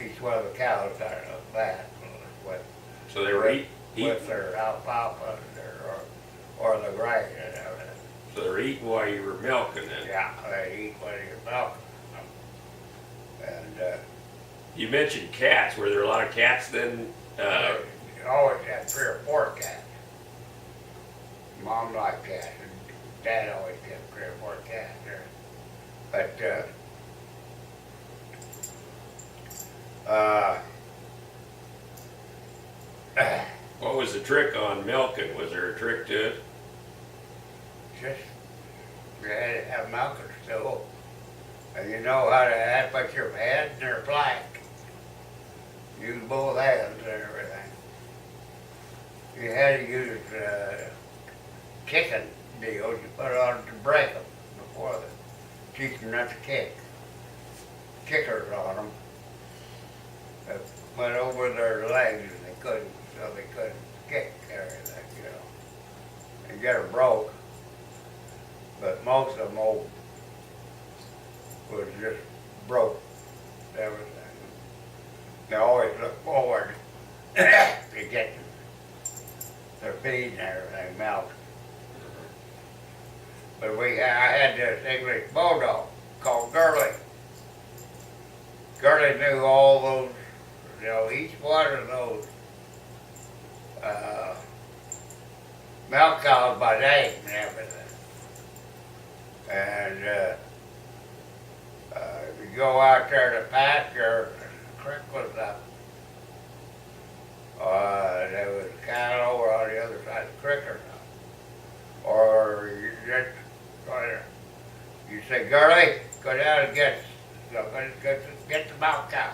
each one of the cows got a vat with, So they were eating. with their alfalfa and or the grain and everything. So they were eating while you were milking then. Yeah, they eat when you're milking them. And You mentioned cats. Were there a lot of cats then? you always had 3 or 4 cats. Mom liked cats, and Dad always kept 3 or 4 cats there. But What was the trick on milking? Was there a trick to it? just you had to have milking stool, and you know how to put your head in their flank. Use both hands and everything. You had to use kicking deals. You put it on to break them before teach them not to kick. Kickers on them that went over their legs and they couldn't, so they couldn't kick everything, you know, and get her broke. But most of them was just broke everything. They always look forward to get their feed and everything milk. But I had this English bulldog called Gurley. Gurley knew all those, you know, each one of those milk cows by name and everything. And if you go out there to pasture, the creek was up. There was cattle over on the other side of the creek or something. Or you just you say, Gurley, go down and get the milk cow.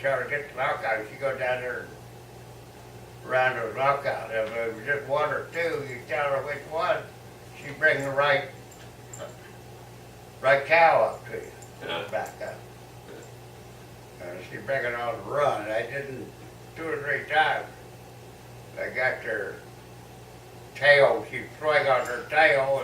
Tell her to get the milk cow. She go down there and around those milk cows. If it was just 1 or 2, you tell her which one. She bring the right cow up to you, back up. And she bring it on the run. They didn't 2 or 3 times. They got their tail. She'd swing on their tail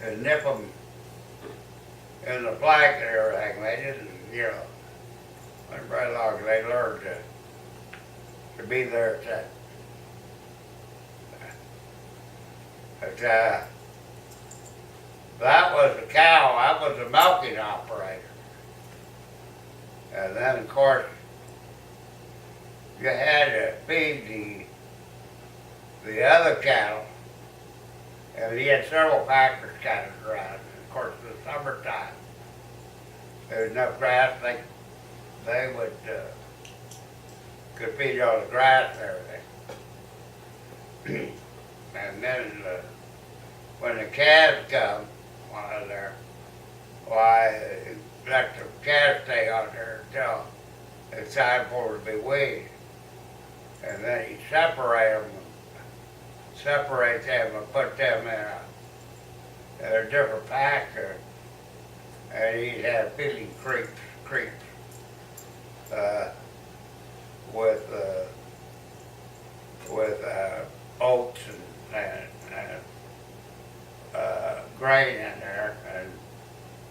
and nip them in the flank and everything. They didn't, you know, wasn't very long they learned to be there at that. But that was the cow, that was the milking operator. And then of course, you had to feed the other cattle. And he had several pastures scattered around. And of course, in the summertime, there was enough grass, they would could feed on the grass and everything. And then when the calves come, while they're, why, let the calves stay on there until it's time for them to be weaned. And then you separate them and put them in a different pasture. And he'd have feeding creeps with oats and grain in there and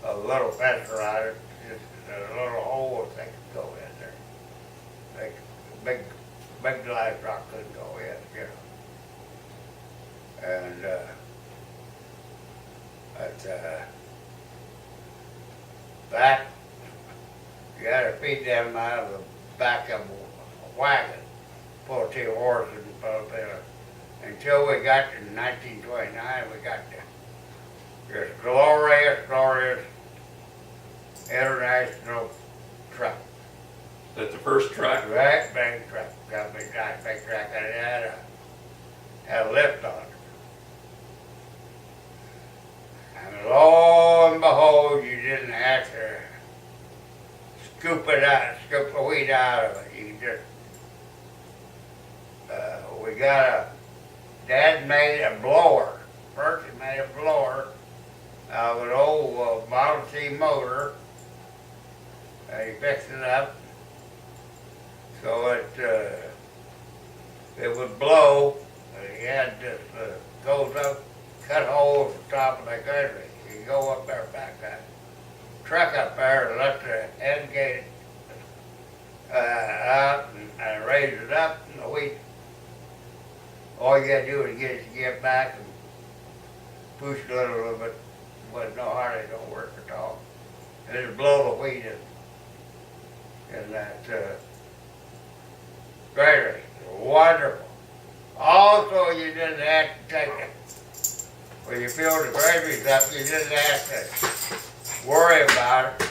a little fence around it, just a little hole they could go in there. Big livestock couldn't go in, you know. And that you had to feed them out of the back of a wagon, pull 2 horses and put up there. Until we got to 1929, we got this glorious international truck. That's the first truck? That big truck, got a big truck, and it had a lift on it. And lo and behold, you didn't have to scoop the wheat out of it. You just, Dad made a blower. First he made a blower out of an old Model T motor, and he fixed it up so it would blow. And he had this, goes up, cut holes at the top of the country. You go up there back there. truck up there and let the head gate out and raise it up, and the wheat, all you gotta do is get back and push it a little bit. Wasn't no hard, it don't work at all. And it'll blow the wheat in that granary. Wonderful. Also, you didn't have to take it. When you fill the granaries up, you didn't have to worry about it.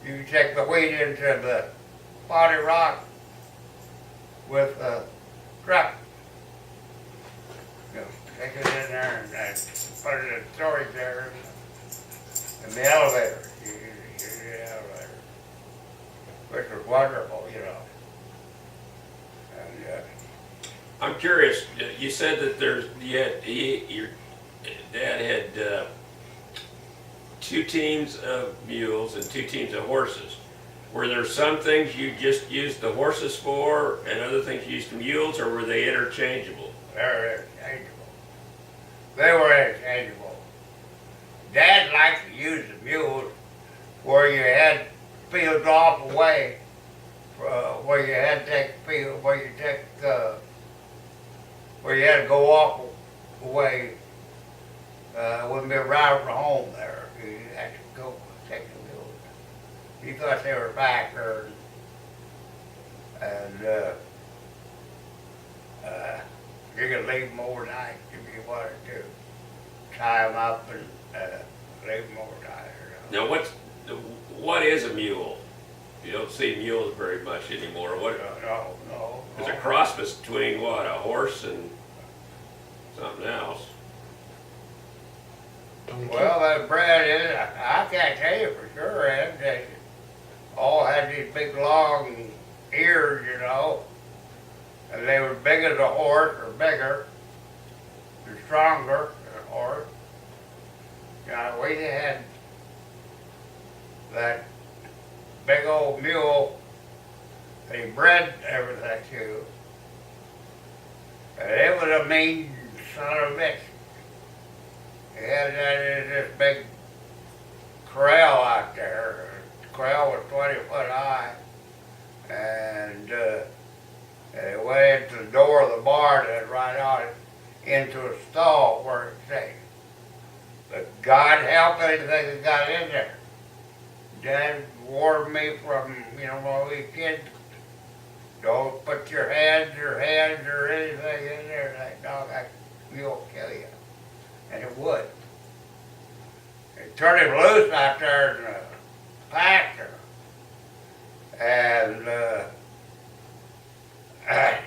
You can take the wheat into the potty rock with a truck. You know, take it in there and put it in storage there in the elevator. You use the elevator, which was wonderful, you know. And, I'm curious, you said that your dad had 2 teams of mules and 2 teams of horses. Were there some things you just used the horses for and other things you used the mules, or were they interchangeable? they were interchangeable. They were interchangeable. Dad liked to use the mules where you had fields off away, where you had to take field, where you had to go off away. Wouldn't be around from home there. You had to go take the mules. He thought they were back there, and you could leave them overnight if you wanted to. Tie them up and leave them overnight. You know. Now, what is a mule? You don't see mules very much anymore. What? No. There's a cross between what, a horse and something else. Well, that bred is, I can't tell you for sure, Ed. They all had these big long ears, you know, and they were big as a horse or bigger, and stronger than a horse. You know, we had that big old mule, they bred everything to, and it was a mean son of a bitch. He had that in this big corral out there. The corral was 20 foot high, and it went into the door of the barn and right out into a stall where it stayed. But God help anything that got in there. Dad warned me from, you know, when we were kids, don't put your hands or anything in there. That dog, that mule will kill you. And it would. It turned him loose out there in the pasture. And Dad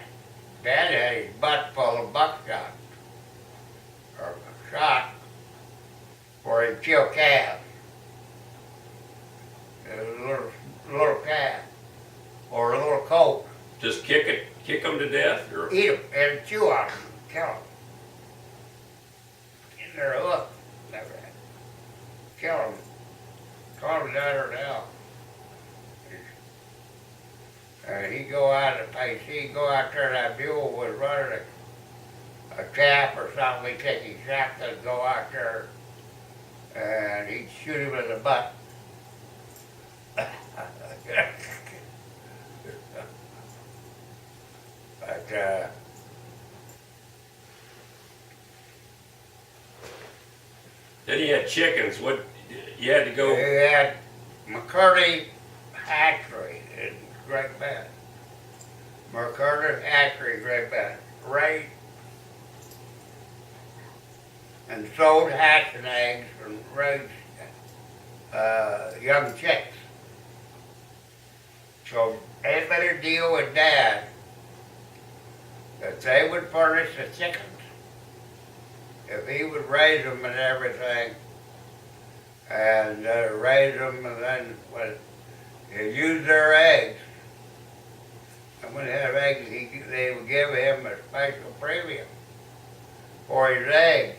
had his butt full of buckshot, or shot, where he'd kill calves. A little calf, or a little colt. Just kick them to death, or Eat them and chew on them, kill them. In their hoof, never had. Kill them. Call them down or down. And he'd go out and pace. He'd go out there, that mule was running a calf or something. He'd take his shotgun and go out there and he'd shoot him in the butt. But then you had chickens. What you had to go? we had McCurdy Hatchery in Great Bend. McCurdy Hatchery, Great Bend. Raised and sold hatching eggs and raised young chicks. So they made a deal with Dad that they would furnish the chickens if he would raise them and everything, and raise them, and then when he'd use their eggs, and when they have eggs, they would give him a special premium for his eggs.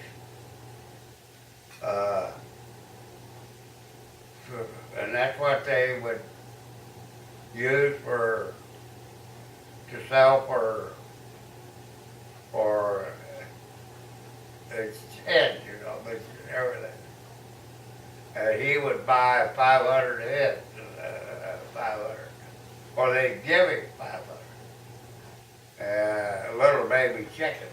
And that's what they would use to sell for its head, you know, but everything. and he would buy 500 heads, 500, or they'd give him 500. Little baby chickens.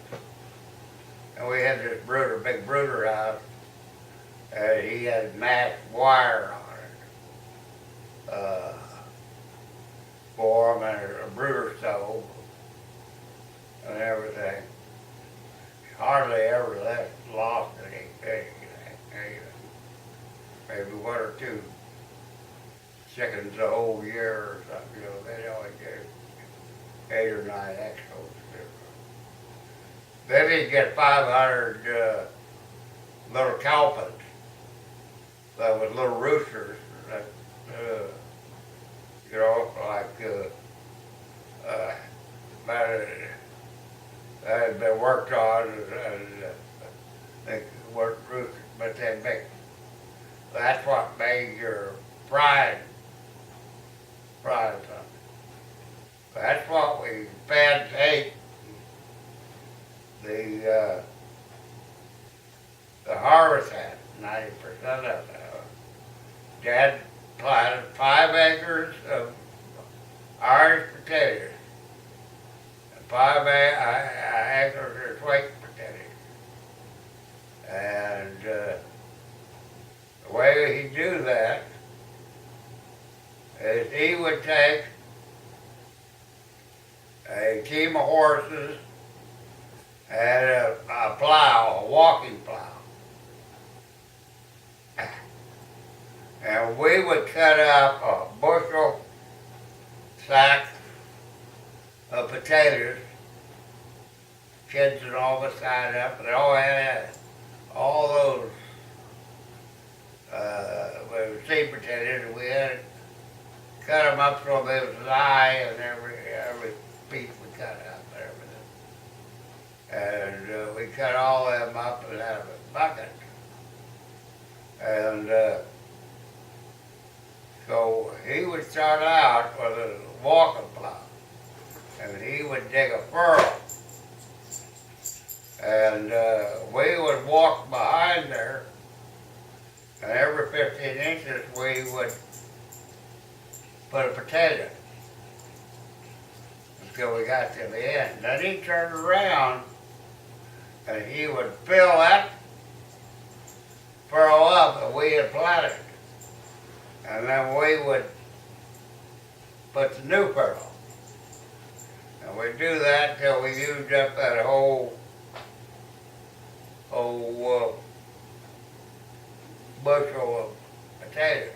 And we had this brooder, big brooder house, and he had masked wire on it. For him and a brooder stove and everything. Hardly ever lost anything. Maybe one or two chickens a whole year or something, they only gave 8 or 9 extras. Then he'd get 500 little cowpens that was little roosters that, like that had been worked on and they weren't roosters, but they make, that's what made your pride something. That's what we fed ate. The harvest had 90% of it. Dad planted 5 acres of Irish potatoes and 5 acres of sweet potatoes. And the way he'd do that is he would take a team of horses and a plow, a walking plow. And we would cut up a bushel sack of potatoes, kids and all the side up, and they all had all those seed potatoes, and we had to cut them up so they was high, and every piece we cut up and everything. And we cut all of them up and had a bucket. And so he would start out with a walking plow, and he would dig a furrow. And we would walk behind there, and every 15 inches we would put a potato until we got to the end. Then he turned around and he would fill that furrow up that we had planted. And then we would put the new furrow. And we'd do that till we used up that whole bushel of potatoes.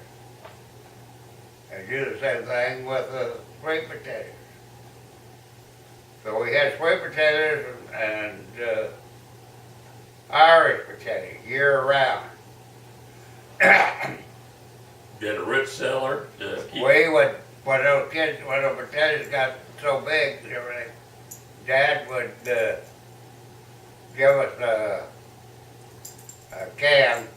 And do the same thing with the sweet potatoes. So we had sweet potatoes and Irish potatoes year round. Get a root cellar. We would, when those potatoes got so big and everything, Dad would give us a can